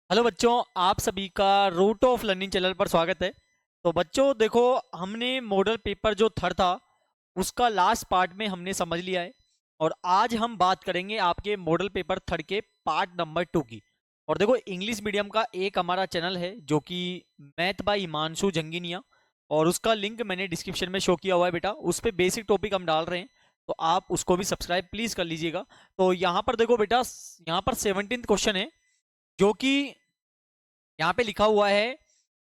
Hello बच्चों, आप सभी का रूट ऑफ लर्निंग चैनल पर स्वागत है। तो बच्चों देखो, हमने मॉडल पेपर जो थर्ड था उसका लास्ट पार्ट में हमने समझ लिया है। और आज हम बात करेंगे आपके मॉडल पेपर थर्ड के पार्ट नंबर 2 की। और देखो, इंग्लिश मीडियम का एक हमारा चैनल है जो कि मैथ बाय हिमांशु जंगीनिया, और उसका लिंक मैंने डिस्क्रिप्शन में शो किया हुआ है बेटा। उस पर बेसिक टॉपिक हम डाल रहे हैं, तो आप उसको भी सब्सक्राइब प्लीज कर लीजिएगा। तो यहाँ पर देखो बेटा, यहाँ पर 17 क्वेश्चन है जो कि यहाँ पे लिखा हुआ है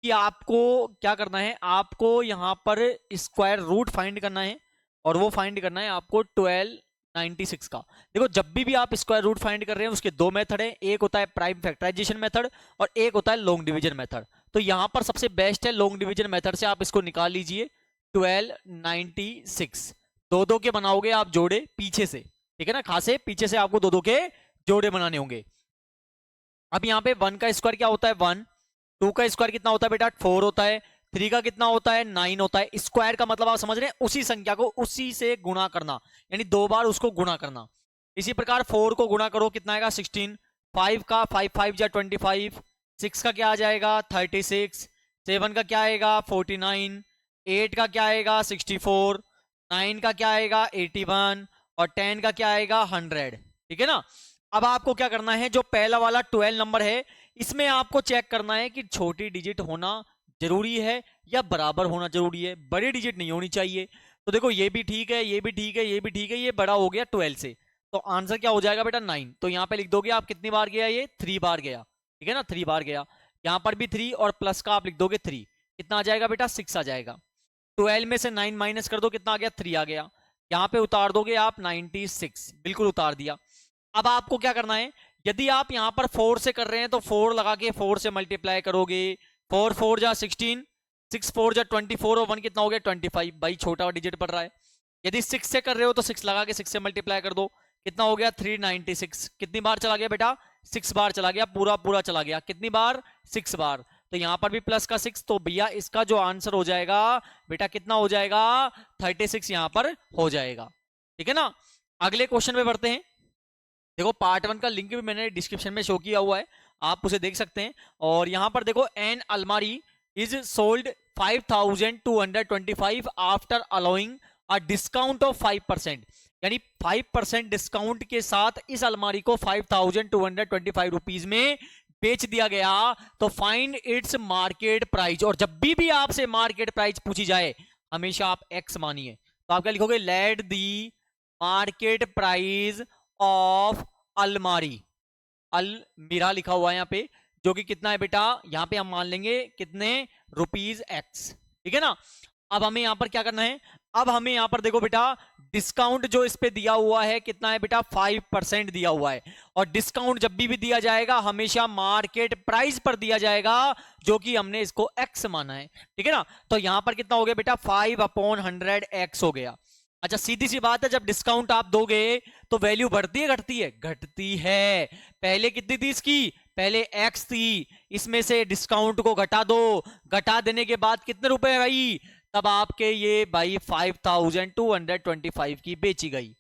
कि आपको क्या करना है। आपको यहाँ पर स्क्वायर रूट फाइंड करना है, और वो फाइंड करना है आपको 1296 का। देखो, जब भी आप स्क्वायर रूट फाइंड कर रहे हैं उसके दो मेथड है, एक होता है प्राइम फैक्टराइजेशन मेथड और एक होता है लॉन्ग डिवीजन मेथड। तो यहाँ पर सबसे बेस्ट है लॉन्ग डिवीजन मेथड से आप इसको निकाल लीजिए। 1296 दो दो के बनाओगे आप जोड़े पीछे से, ठीक है ना, खासे पीछे से आपको दो दो के जोड़े बनाने होंगे। अब यहाँ पे 1 का स्क्वायर क्या होता है 1, 2 का स्क्वायर कितना होता है बेटा 4 होता है, 3 का कितना होता है 9 होता है। स्क्वायर का मतलब आप समझ रहे हैं, उसी संख्या को उसी से गुणा करना, यानी दो बार उसको गुणा करना। इसी प्रकार 4 को गुणा करो, कितना आएगा 16, 5 का 5 5 जा 25, 6 का क्या आ जाएगा 36, 7 का क्या आएगा 49, 8 का क्या आएगा 64, 9 का क्या आएगा 81 और 10 का क्या आएगा 100। ठीक है ना। अब आपको क्या करना है, जो पहला वाला 12 नंबर है इसमें आपको चेक करना है कि छोटी डिजिट होना जरूरी है या बराबर होना जरूरी है, बड़ी डिजिट नहीं होनी चाहिए। तो देखो, ये भी ठीक है, ये भी ठीक है, ये भी ठीक है, ये बड़ा हो गया 12 से। तो आंसर क्या हो जाएगा बेटा 9। तो यहां पे लिख दोगे आप कितनी बार गया, ये 3 बार गया, ठीक है ना, 3 बार गया। यहां पर भी 3 और प्लस का आप लिख दोगे 3, कितना आ जाएगा बेटा 6 आ जाएगा। 12 में से 9 माइनस कर दो, कितना आ गया 3 आ गया। यहां पे उतार दोगे आप 96, बिल्कुल उतार दिया। अब आपको क्या करना है, यदि आप यहां पर 4 से कर रहे हैं तो 4 लगा के 4 से मल्टीप्लाई करोगे। 4 4 जा 16, 6 4 जा 24 और 1 कितना हो गया 25, भाई छोटा डिजिट पड़ रहा है। यदि 6 से कर रहे हो तो 6 लगा के 6 से मल्टीप्लाई कर दो, कितना हो गया 396। कितनी बार चला गया बेटा 6 बार चला गया, पूरा पूरा चला गया। कितनी बार 6 बार। तो यहां पर भी प्लस का 6, तो भैया इसका जो आंसर हो जाएगा बेटा कितना हो जाएगा 36 यहां पर हो जाएगा। ठीक है ना। अगले क्वेश्चन पे बढ़ते हैं। देखो, पार्ट 1 का लिंक भी मैंने डिस्क्रिप्शन में शो किया हुआ है, आप उसे देख सकते हैं। और यहां पर देखो, एन अलमारी is sold 5225 after allowing a discount of 5%, यानी 5% डिस्काउंट के साथ इस अलमारी को 5225 रुपीज में बेच दिया गया। तो फाइंड इट्स मार्केट प्राइस। और जब भी आपसे मार्केट प्राइस पूछी जाए हमेशा आप एक्स मानिए। तो आप क्या लिखोगे, let the market price of अलमारी, अलमीरा लिखा हुआ है यहाँ पे, जो कि कितना है बेटा, यहाँ पे हम मान लेंगे कितने रुपीज एक्स। ठीक है ना। अब हमें यहाँ पर क्या करना है, अब हमें यहाँ पर देखो बेटा, डिस्काउंट जो इस पे दिया हुआ है कितना है बेटा 5% दिया हुआ है। और डिस्काउंट जब भी दिया जाएगा हमेशा मार्केट प्राइस पर दिया जाएगा, जो कि हमने इसको एक्स माना है। ठीक है ना। तो यहां पर कितना हो गया बेटा 5/100 एक्स हो गया। अच्छा, सीधी सी बात है, जब डिस्काउंट आप दोगे तो वैल्यू बढ़ती है घटती है, घटती है। पहले कितनी थी इसकी, पहले एक्स थी, इसमें से डिस्काउंट को घटा दो, घटा देने के बाद कितने रुपए है भाई, तब आपके ये भाई 5225 की बेची गई।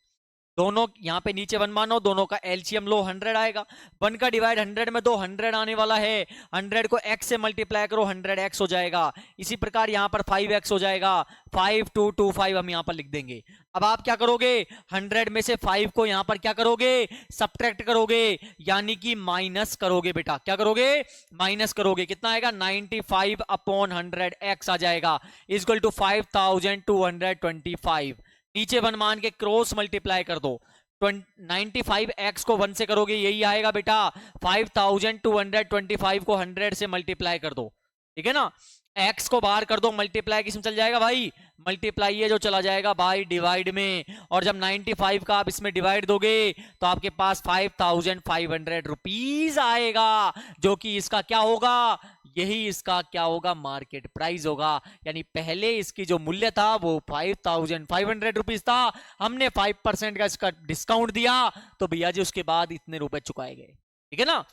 दोनों यहाँ पे नीचे 1 मानो, दोनों का एलसीएम लो 100 आएगा। 1 का डिवाइड 100 में 100 आने वाला है, 100 को x से मल्टीप्लाई करो 100x हो जाएगा। इसी प्रकार यहाँ पर 5x हो जाएगा, 5225 हम यहाँ पर लिख देंगे। अब आप क्या करोगे, 100 में से 5 को यहाँ पर क्या करोगे, सब्ट्रैक्ट करोगे, यानी कि माइनस करोगे बेटा। क्या करोगे, माइनस करोगे। कितना आएगा 95/100x आ जाएगा, इक्वल टू 5225। नीचे 1 मान के क्रॉस मल्टीप्लाई कर दो। 95x को 1 से करोगे यही आएगा बेटा, 5225 को 100 से मल्टीप्लाई कर दो। ठीक है ना। x को बाहर कर दो, मल्टीप्लाई किसमें चल जाएगा भाई, मल्टीप्लाई ये जो चला जाएगा भाई डिवाइड में। और जब 95 का आप इसमें डिवाइड दोगे तो आपके पास 5500 रुपीज आएगा, जो कि इसका क्या होगा, यही इसका क्या होगा मार्केट प्राइस होगा। यानी पहले इसकी जो मूल्य था वो 5500 रुपीज था, हमने 5% का इसका डिस्काउंट दिया, तो भैया जी उसके बाद इतने रुपए चुकाए गए। ठीक है ना।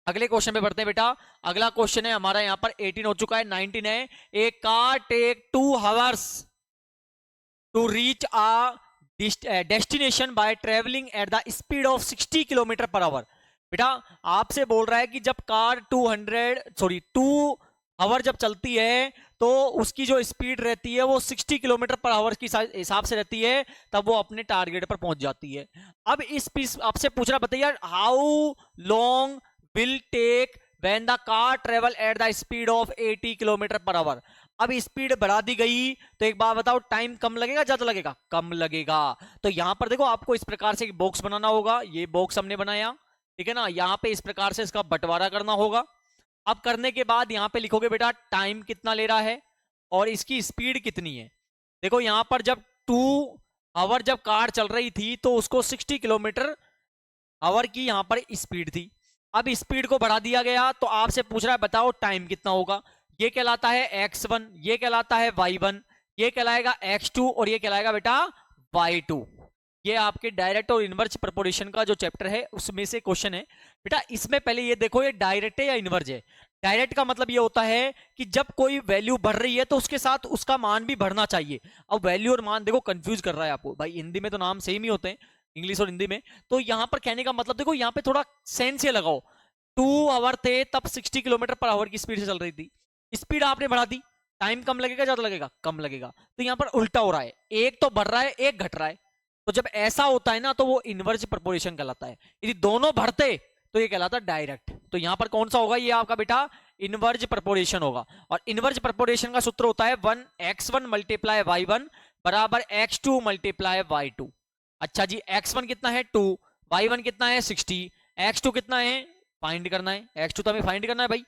अगले क्वेश्चन पे बढ़ते हैं बेटा। अगला क्वेश्चन है हमारा यहाँ पर 18 हो चुका है, 19 है। A car take 2 hours to reach a destination by travelling at the speed of 60 kilometre per hour. बेटा आपसे बोल रहा है कि जब कार 2 आवर जब चलती है तो उसकी जो स्पीड रहती है वो 60 किलोमीटर पर आवर की हिसाब से रहती है, तब वो अपने टारगेट पर पहुंच जाती है। अब इस पीस आपसे पूछ रहा, बताइए how long will take when the car travel at the speed of 80 kilometre per hour. अब स्पीड बढ़ा दी गई तो एक बात बताओ, टाइम कम लगेगा ज्यादा लगेगा? कम लगेगा। तो यहां पर देखो आपको इस प्रकार से एक बॉक्स बनाना होगा, ये बॉक्स हमने बनाया, ठीक है ना। यहां पे इस प्रकार से इसका बंटवारा करना होगा। अब करने के बाद यहां पे लिखोगे बेटा टाइम कितना ले रहा है और इसकी स्पीड कितनी है। देखो यहां पर जब 2 आवर जब कार चल रही थी तो उसको 60 किलोमीटर आवर की यहां पर स्पीड थी। अब स्पीड को बढ़ा दिया गया तो आपसे पूछ रहा है बताओ टाइम कितना होगा। ये कहलाता है x1, ये कहलाता है y1, ये कहलाएगा x2 और ये कहलाएगा बेटा y2। ये आपके डायरेक्ट और इनवर्स प्रोपोर्शन का जो चैप्टर है उसमें से क्वेश्चन है बेटा। इसमें पहले ये देखो ये डायरेक्ट है या इनवर्स है। डायरेक्ट का मतलब ये होता है कि जब कोई वैल्यू बढ़ रही है तो उसके साथ उसका मान भी बढ़ना चाहिए। अब वैल्यू और मान देखो कंफ्यूज कर रहा है आपको भाई, हिंदी में तो नाम सेम ही होते हैं, इंग्लिश और हिंदी में। तो यहां पर कहने का मतलब देखो यहां पे थोड़ा सेंस ये लगाओ, 2 आवर थे तब 60 किलोमीटर पर आवर की स्पीड से चल रही थी, स्पीड आपने बढ़ा दी, टाइम कम लगेगा ज्यादा लगेगा? कम लगेगा। तो यहां पर उल्टा हो रहा है, एक तो बढ़ रहा है एक घट रहा है। तो जब ऐसा होता है ना तो वो इनवर्स प्रोपोर्शन कहलाता है। यदि दोनों बढ़ते तो ये कहलाता है डायरेक्ट। तो यहां पर कौन सा होगा? ये आपका बेटा इनवर्स प्रोपोर्शन होगा। और इनवर्स प्रोपोर्शन का सूत्र होता है 1x1 मल्टीप्लाई y1 बराबर x2 मल्टीप्लाई y2। अच्छा जी, x1 कितना है 2, y1 कितना है 60, x2 कितना है फाइंड करना है, x2 तो हमें फाइंड करना है भाई,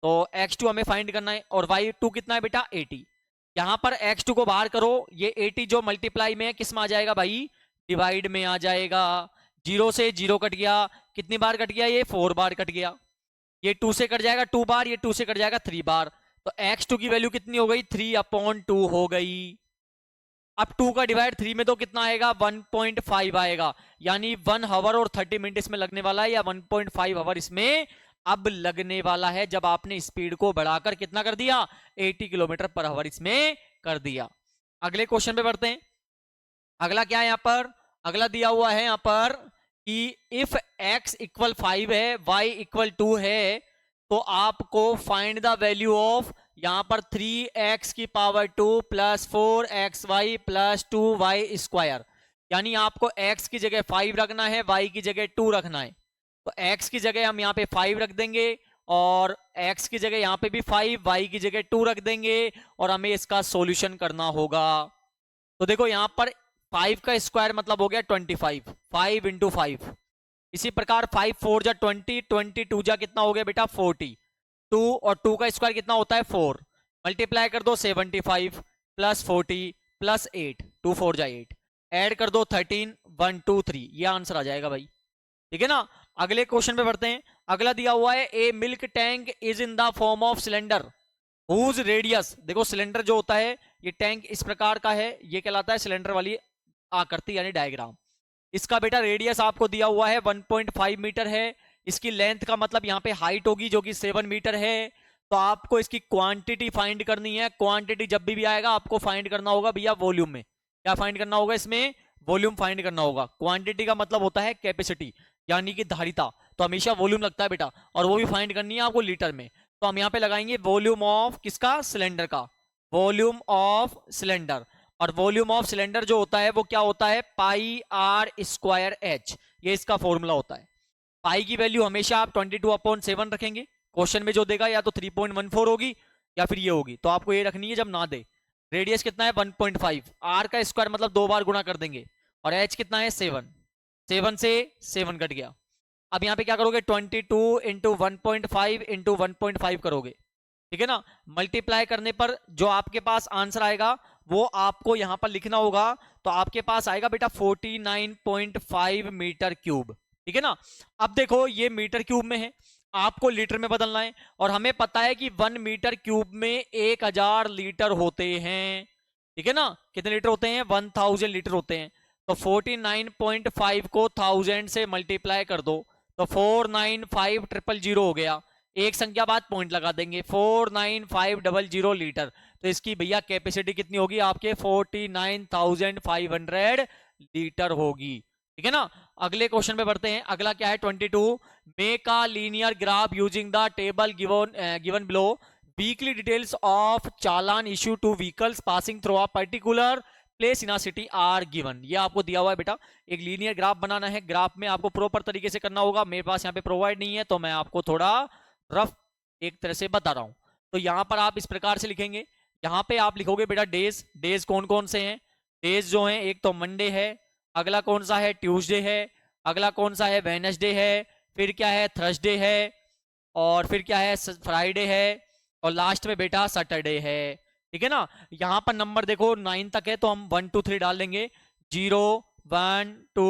तो x2 हमें फाइंड करना है। और y2 कितना है बेटा 80। यहां पर x2 को बाहर करो, ये 80 जो मल्टीप्लाई में है किस में आ जाएगा भाई? डिवाइड में आ जाएगा। 0 से 0 कट गया, कितनी बार कट गया? ये 4 बार कट गया। ये 2 से कट जाएगा 2 बार, ये 2 से कट जाएगा 3 बार। तो x2 की वैल्यू कितनी हो गई? 3/2 हो गई। अब 2 का डिवाइड 3 में तो कितना आएगा? 1.5 आएगा। यानी 1 आवर और 30 मिनट इसमें लगने वाला है, या 1.5 आवर इसमें अब लगने वाला है जब आपने स्पीड को बढ़ाकर कितना कर दिया? 80 किलोमीटर पर आवर इसमें कर दिया। अगले क्वेश्चन पे बढ़ते हैं। अगला क्या है यहां पर? अगला दिया हुआ है यहां पर कि इफ x इक्वल 5 है, y इक्वल 2 है, तो आपको फाइंड द वैल्यू ऑफ यहां पर 3x की power 2 plus 4xy plus 2y square. यानी आपको x की जगह 5 रखना है, y की जगह 2 रखना है। तो x की जगह हम यहाँ पे 5 रख देंगे और x की जगह यहाँ पे भी 5, y की जगह 2 रख देंगे और हमें इसका सॉल्यूशन करना होगा। तो देखो यहाँ पर 5 का स्क्वायर मतलब हो गया 25, 5 इंटू 5। इसी प्रकार 5 4 जा 20, 22 जा कितना हो गया बेटा 40, 2 और 2 का स्क्वायर कितना होता है 4, मल्टीप्लाई कर दो 75 प्लस 40 प्लस 8, 2 4 जा 8, ऐड कर दो 13, 1 2 3, ये आंसर आ जाएगा भाई, ठीक है ना। अगले क्वेश्चन पे बढ़ते हैं। अगला दिया हुआ है a milk tank is in the form of cylinder whose radius. देखो सिलेंडर जो होता है ये टैंक इस प्रकार का है, ये कहलाता है सिलेंडर वाली आकृति यानी डायग्राम। इसका बेटा रेडियस आपको दिया हुआ है 1.5 मीटर है। इसकी लेंथ का मतलब यहाँ पे हाइट होगी जो कि 7 मीटर है। तो आपको इसकी क्वांटिटी फाइंड करनी है। क्वांटिटी जब भी आएगा आपको फाइंड करना होगा भैया वॉल्यूम में। क्या फाइंड करना होगा इसमें? वॉल्यूम फाइंड करना होगा। क्वांटिटी का मतलब होता है कैपेसिटी यानी कि धारिता, तो हमेशा वॉल्यूम लगता है बेटा, और वो भी फाइंड करनी है आपको लीटर में। तो हम यहाँ पे लगाएंगे वॉल्यूम ऑफ किसका? सिलेंडर का, वॉल्यूम ऑफ सिलेंडर। और वॉल्यूम ऑफ सिलेंडर जो होता है वो क्या होता है? पाई आर स्क्वायर एच, ये इसका फॉर्मूला होता है। पाई की वैल्यू हमेशा आप 22/7 रखेंगे। क्वेश्चन में जो देगा या तो 3.14 होगी या फिर ये होगी, तो आपको ये रखनी है जब ना दे। रेडियस कितना है 1.5, आर का स्क्वायर मतलब 2 बार गुणा कर देंगे, और एच कितना है 7, 7 से 7 कट गया। अब यहाँ पे क्या करोगे? 22 इंटू 1.5 इंटू 1.5 करोगे, ठीक है ना। मल्टीप्लाई करने पर जो आपके पास आंसर आएगा वो आपको यहां पर लिखना होगा। तो आपके पास आएगा बेटा 49.5 मीटर क्यूब, ठीक है ना। अब देखो ये मीटर क्यूब में है, आपको लीटर में बदलना है, और हमें पता है कि 1 मीटर क्यूब में 1000 लीटर होते हैं, ठीक है ना। कितने लीटर होते हैं? 1000 लीटर होते हैं। तो 49.5 को 1000 से मल्टीप्लाई कर दो तो 495,000 हो गया। एक संख्या बाद पॉइंट लगा देंगे, 49500 लीटर। तो इसकी भैया कैपेसिटी कितनी होगी? आपके 49,500 लीटर होगी, ठीक है ना। अगले क्वेश्चन पे बढ़ते हैं। अगला क्या है 22, make a linear graph using the table given below. Weekly details of challan issue to vehicles passing through a particular place in a city are given. ये आपको दिया हुआ है बेटा, एक लीनियर ग्राफ बनाना है। ग्राफ में आपको प्रॉपर तरीके से करना होगा, मेरे पास यहाँ पे प्रोवाइड नहीं है तो मैं आपको थोड़ा रफ एक तरह से बता रहा हूं। तो यहां पर आप इस प्रकार से लिखेंगे, यहां पे आप लिखोगे बेटा डेज। डेज कौन कौन से हैं? डेज जो हैं, एक तो मंडे है, अगला कौन सा है ट्यूसडे है, अगला कौन सा है वेडनेसडे है, फिर क्या है थर्सडे है, और फिर क्या है फ्राइडे है, और लास्ट में बेटा सैटरडे है। ठीक है ना। यहां पर नंबर देखो 9 तक है तो हम 1 2 3 डाल देंगे। 0 1 2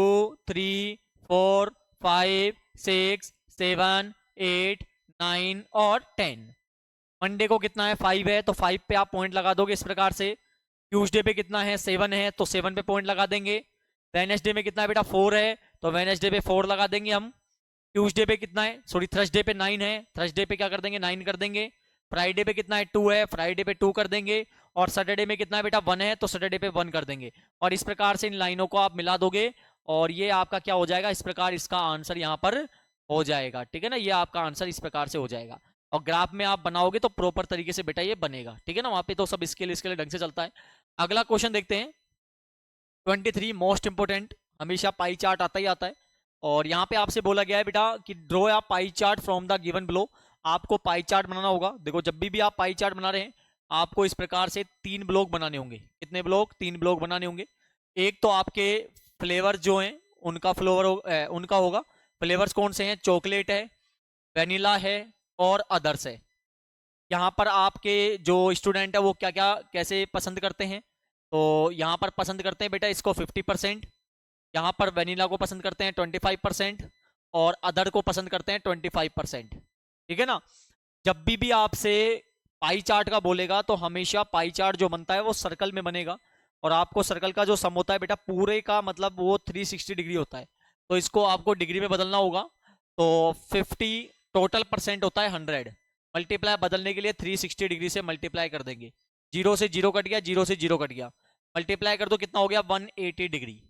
3 4 5 6 7 8 9 और 10। मंडे को कितना है 5 है तो 5 पे आप पॉइंट लगा दोगे इस प्रकार से। ट्यूसडे पे कितना है 7 है तो 7 पे पॉइंट लगा देंगे। वेडनेसडे में कितना है बेटा 4 है तो वेडनेसडे पे 4 लगा देंगे हम। ट्यूसडे पे कितना है, सॉरी थर्सडे पे 9 है, थर्सडे पे क्या कर देंगे 9 कर देंगे। फ्राइडे पे कितना है 2 है, फ्राइडे पे 2 कर देंगे। और सैटरडे में कितना है बेटा 1 है तो सैटरडे पे 1 कर देंगे। और इस प्रकार से इन लाइनों को आप मिला दोगे और ये आपका क्या हो जाएगा, इस प्रकार इसका आंसर यहाँ पर हो जाएगा। ठीक है ना, ये आपका आंसर इस प्रकार से हो जाएगा। और ग्राफ में आप बनाओगे तो प्रॉपर तरीके से बेटा ये बनेगा। ठीक है ना, वहां पे तो सब इसके लिए ढंग से चलता है। अगला क्वेश्चन देखते हैं 23, मोस्ट इंपोर्टेंट। हमेशा पाई चार्ट आता ही आता है। और यहाँ पे आपसे बोला गया है बेटा कि draw a pie chart from the given below. आपको पाई चार्ट बनाना होगा। देखो जब भी आप पाई चार्ट बना रहे हैं आपको इस प्रकार से 3 ब्लॉक बनाने होंगे। कितने ब्लॉक? 3 ब्लॉक बनाने होंगे। एक तो आपके फ्लेवर जो हैं उनका उनका होगा। फ्लेवर्स कौन से हैं? चॉकलेट है, वेनिला है और अदर्स है। यहाँ पर आपके जो स्टूडेंट है वो क्या क्या कैसे पसंद करते हैं, तो यहाँ पर पसंद करते हैं बेटा इसको 50%, यहाँ पर वेनिला को पसंद करते हैं 25% और अदर को पसंद करते हैं 25%। ठीक है ना। जब भी आपसे पाई चार्ट का बोलेगा तो हमेशा पाई चार्ट जो बनता है वो सर्कल में बनेगा। और आपको सर्कल का जो सम होता है बेटा पूरे का मतलब वो 360 डिग्री होता है, तो इसको आपको डिग्री में बदलना होगा। तो 50 टोटल परसेंट होता है 100, मल्टीप्लाई बदलने के लिए 360 डिग्री से मल्टीप्लाई कर देंगे। 0 से 0 कट गया, 0 से 0 कट गया, मल्टीप्लाई कर दो कितना हो गया 180 डिग्री।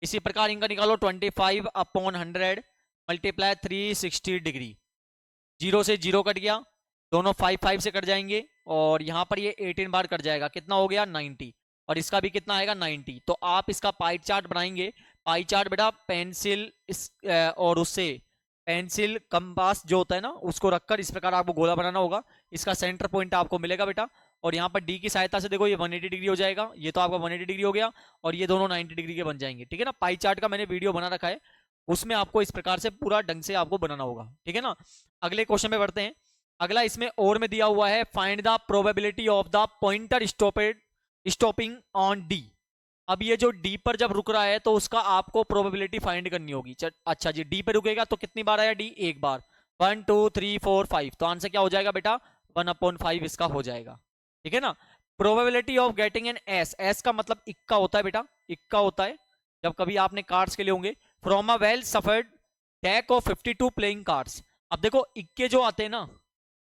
इसी प्रकार इनका निकालो 25/100 मल्टीप्लाई 360 डिग्री। 0 से 0 कट गया, दोनों 5 5 से कट जाएंगे और यहाँ पर ये 18 बार कट जाएगा, कितना हो गया 90। और इसका भी कितना आएगा 90। तो आप इसका पाई चार्ट बनाएंगे। पाई चार्ट बेटा पेंसिल और उससे पेंसिल कंपास जो होता है ना उसको रखकर इस प्रकार आपको गोला बनाना होगा। इसका सेंटर पॉइंट आपको मिलेगा बेटा। और यहाँ पर डी की सहायता से देखो ये 180 डिग्री हो जाएगा, ये तो आपका 180 डिग्री हो गया और ये दोनों 90 डिग्री के बन जाएंगे। ठीक है ना। पाई चार्ट का मैंने वीडियो बना रखा है, उसमें आपको इस प्रकार से पूरा ढंग से आपको बनाना होगा। ठीक है ना। अगले क्वेश्चन में बढ़ते हैं। अगला इसमें और में दिया हुआ है find the probability of the pointer stopping on D. अब ये जो डी पर जब रुक रहा है तो उसका आपको प्रोबेबिलिटी फाइंड करनी होगी। अच्छा जी, डी पे रुकेगा तो कितनी बार आया डी? एक बार। 1 2 3 4 5, तो आंसर क्या हो जाएगा बेटा 1/5 इसका हो जाएगा। ठीक है ना। Probability of getting an S, S का मतलब इक्का होता है बेटा, इक्का होता है जब कभी आपने कार्ड्स के लिए होंगे। From a well suffered deck of 52 playing cards. अब देखो इक्के जो आते हैं ना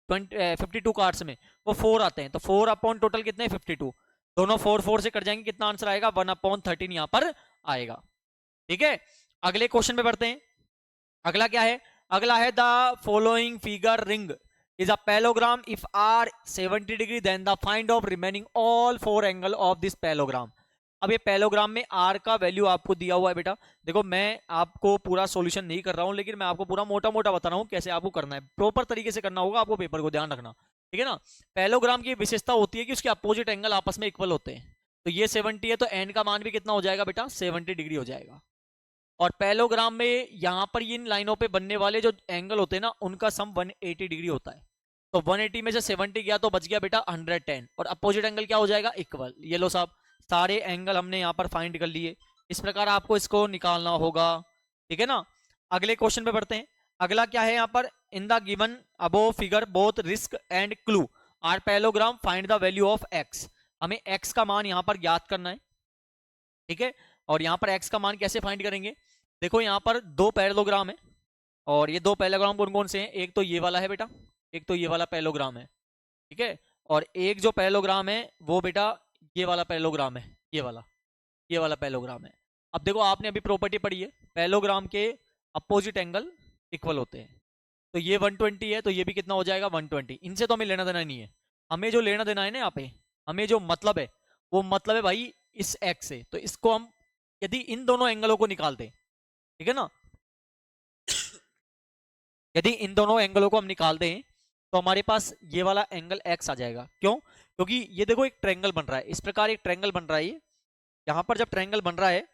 52 कार्ड्स में वो 4 आते हैं, तो 4 अपॉन टोटल कितने 52, दोनों 4 4 से कट जाएंगे, कितना आंसर आएगा 1/13 यहां पर आएगा। ठीक है। अगले क्वेश्चन पे बढ़ते हैं। अगला क्या है? अगला है the following figure ring is a parallelogram if R 70 degree then the find of remaining all 4 angle of this parallelogram. अब ये पैलोग्राम में आर का वैल्यू आपको दिया हुआ है बेटा। देखो मैं आपको पूरा सॉल्यूशन नहीं कर रहा हूं, लेकिन मैं आपको पूरा मोटा मोटा बता रहा हूं कैसे आपको करना है। प्रॉपर तरीके से करना होगा आपको, पेपर को ध्यान रखना। ठीक है ना। पैलोग्राम की विशेषता होती है कि उसके अपोजिट एंगल आपस में इक्वल होते हैं। तो ये 70 है तो एन का मान भी कितना हो जाएगा बेटा 70 डिग्री हो जाएगा। और पैलोग्राम में यहां पर इन लाइनों पे बनने वाले जो एंगल होते हैं ना उनका सम 180 डिग्री होता है। तो 180 में से 70 गया तो बच गया बेटा 110, और अपोजिट एंगल क्या हो जाएगा इक्वल। ये लो साहब सारे एंगल हमने यहाँ पर फाइंड कर लिए। इस प्रकार आपको इसको निकालना होगा। ठीक है ना। अगले क्वेश्चन पे बढ़ते हैं। अगला क्या है यहाँ पर, in the given above figure both risk and clue are parallelogram find the value of X. हमें एक्स का मान यहाँ पर ज्ञात करना है। ठीक है। और यहाँ पर एक्स का मान कैसे फाइंड करेंगे? देखो यहाँ पर 2 पैरेललोग्राम है और ये 2 पैरेललोग्राम कौन कौन से हैं? एक तो ये वाला है बेटा, एक तो ये वाला पैरेललोग्राम है। ठीक है। और एक जो पैरेललोग्राम है वो बेटा ये वाला पैरेललोग्राम है, ये वाला पैरेललोग्राम है। अब देखो आपने अभी प्रॉपर्टी पढ़ी है, पैरेललोग्राम के अपोजिट एंगल इक्वल होते हैं। तो ये 120 है तो ये भी कितना हो जाएगा 120। इनसे तो हमें लेना देना नहीं है, हमें जो लेना देना है ना यहाँ पे, हमें जो मतलब है वो मतलब है भाई इस एक्स से। तो इसको हम यदि इन दोनों एंगलों को निकाल दें, ठीक है ना, यदि इन दोनों एंगलों को हम निकाल दें तो हमारे पास ये वाला एंगल एक्स आ जाएगा। क्यों? क्योंकि ये देखो एक ट्रायंगल बन रहा है, इस प्रकार एक ट्रायंगल बन रहा है, यहाँ पर जब ट्रायंगल बन रहा है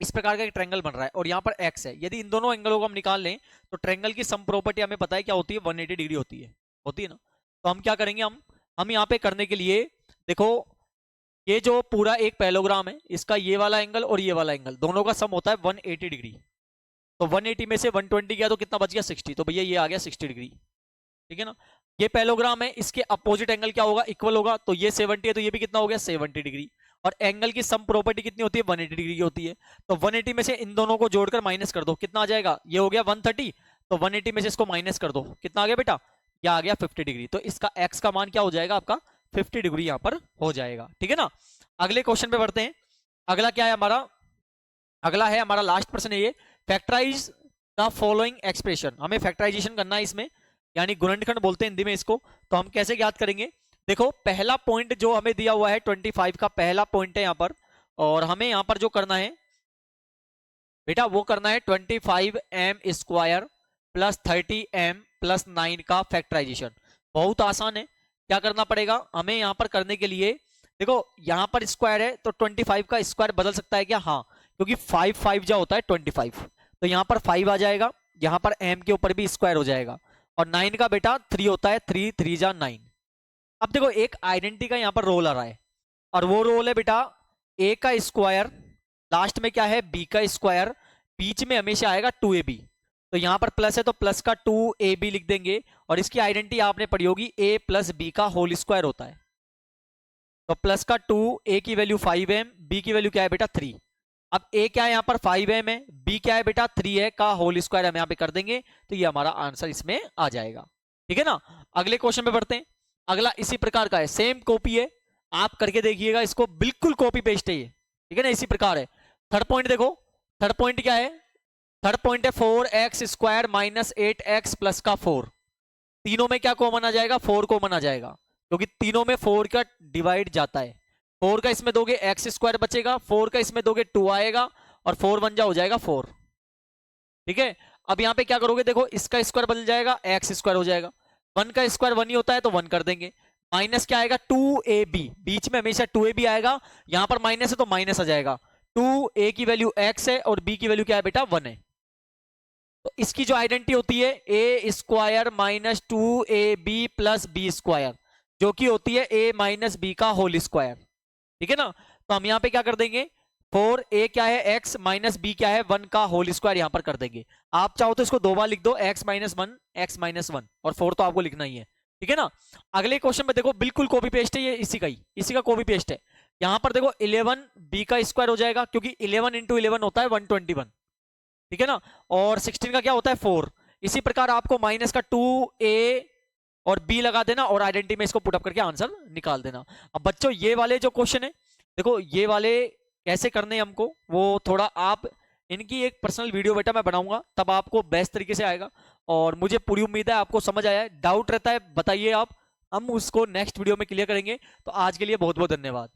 इस प्रकार का एक ट्रायंगल बन रहा है और यहाँ पर एक्स है, यदि इन दोनों एंगलों को हम निकाल लें तो ट्रायंगल की सम प्रॉपर्टी हमें पता है क्या होती है, 180 डिग्री होती है ना। तो हम क्या करेंगे, हम यहाँ पे करने के लिए देखो ये जो पूरा एक पैरेललोग्राम है इसका ये वाला एंगल और ये वाला एंगल दोनों का सम होता है 180 डिग्री। तो 180 में से 120 गया तो कितना बच गया 60, तो भैया ये आ गया 60 डिग्री, ठीक है ना। ये पैरेललोग्राम है, इसके अपोजिट एंगल क्या होगा, इक्वल होगा। तो ये 70 है तो ये भी कितना हो गया 70 डिग्री। और एंगल की सम प्रॉपर्टी कितनी होती है 180 डिग्री की होती है। तो 180 में से इन दोनों को जोड़कर माइनस कर दो, कितना आ जाएगा, ये हो गया 130। तो 180 में से इसको माइनस कर दो, कितना आ गया बेटा, ये आ गया 50 डिग्री। तो इसका एक्स का मान क्या हो जाएगा आपका 50 डिग्री यहाँ पर हो जाएगा, ठीक है ना। अगले क्वेश्चन पे बढ़ते हैं। अगला क्या है हमारा, अगला है हमारा लास्ट प्रश्न है ये, फैक्टराइज द फॉलोइंग एक्सप्रेशन। हमें फैक्टराइजेशन करना है इसमें, यानी गुणनखंड बोलते हैं हिंदी में इसको। तो हम कैसे ज्ञात करेंगे, देखो पहला पॉइंट जो हमें दिया हुआ है 25 का पहला पॉइंट है यहाँ पर, और हमें यहाँ पर जो करना है बेटा वो करना है 25m² प्लस 30m+9 का फैक्टराइजेशन। बहुत आसान है, क्या करना पड़ेगा हमें यहाँ पर करने के लिए, देखो यहाँ पर स्क्वायर है तो 25 का स्क्वायर बदल सकता है क्या, हाँ, क्योंकि 5 5 जो होता है 25, तो यहाँ पर 5 आ जाएगा, यहाँ पर m के ऊपर भी स्क्वायर हो जाएगा, और 9 का बेटा 3 होता है, 3 3 जा 9। अब देखो एक आइडेंटिटी का यहाँ पर रोल आ रहा है, और वो रोल है बेटा a का स्क्वायर, लास्ट में क्या है b का स्क्वायर, बीच में हमेशा आएगा 2ab। तो यहाँ पर प्लस है तो प्लस का 2ab लिख देंगे, और इसकी आइडेंटिटी आपने पढ़ी होगी a प्लस b का होल स्क्वायर होता है। तो प्लस का 2, a की वैल्यू 5m, b की वैल्यू क्या है बेटा 3। अब a क्या है यहाँ पर 5m है, b क्या है बेटा 3 है, का होल स्क्वायर हम यहाँ पे कर देंगे, तो ये हमारा आंसर इसमें आ जाएगा, ठीक है ना। अगले क्वेश्चन पे बढ़ते हैं। अगला इसी प्रकार का है, सेम कॉपी है, आप करके देखिएगा इसको, बिल्कुल कॉपी पेस्ट है ये, ठीक है ना, इसी प्रकार है। थर्ड पॉइंट देखो, थर्ड पॉइंट क्या है, थर्ड पॉइंट है 4x² माइनस 8x प्लस का 4। तीनों में क्या कॉमन आ जाएगा, 4 कॉमन आ जाएगा, क्योंकि तीनों में 4 का डिवाइड जाता है। 4 का इसमें दोगे x² बचेगा, 4 का इसमें दोगे 2 आएगा, और 4 1 जा हो जाएगा 4, ठीक है। अब यहाँ पे क्या करोगे, देखो इसका स्क्वायर बदल जाएगा, x² हो जाएगा, 1 का स्क्वायर 1 ही होता है तो 1 कर देंगे, माइनस क्या आएगा 2ab, बीच में हमेशा 2ab आएगा, यहां पर माइनस है तो माइनस आ जाएगा, 2a की वैल्यू x है और b की वैल्यू क्या है बेटा 1 है। तो इसकी जो आइडेंटिटी होती है a² minus 2ab plus b², जो कि होती है a माइनस b का होल स्क्वायर, ठीक है ना। तो हम यहाँ पे क्या कर देंगे, 4a क्या है x माइनस b क्या है 1 का होल स्क्वायर यहाँ पर कर देंगे। आप चाहो तो इसको 2 बार लिख दो, x माइनस 1 x माइनस 1, और 4 तो आपको लिखना ही है, ठीक है ना। अगले क्वेश्चन में देखो बिल्कुल कॉपी पेस्ट है ये, इसी का ही, इसी का कॉपी पेस्ट है। यहाँ पर देखो 11 b का स्क्वायर हो जाएगा, क्योंकि 11 इंटू 11 होता है 121, ठीक है ना, और 16 का क्या होता है 4। इसी प्रकार आपको माइनस का 2a और b लगा देना, और आइडेंटिटी में इसको पुटअप करके आंसर निकाल देना। अब बच्चों ये वाले जो क्वेश्चन है, देखो ये वाले कैसे करने हैं हमको, वो थोड़ा आप इनकी एक पर्सनल वीडियो बेटा मैं बनाऊंगा, तब आपको बेस्ट तरीके से आएगा, और मुझे पूरी उम्मीद है आपको समझ आया है। डाउट रहता है बताइए आप, हम उसको नेक्स्ट वीडियो में क्लियर करेंगे। तो आज के लिए बहुत बहुत धन्यवाद।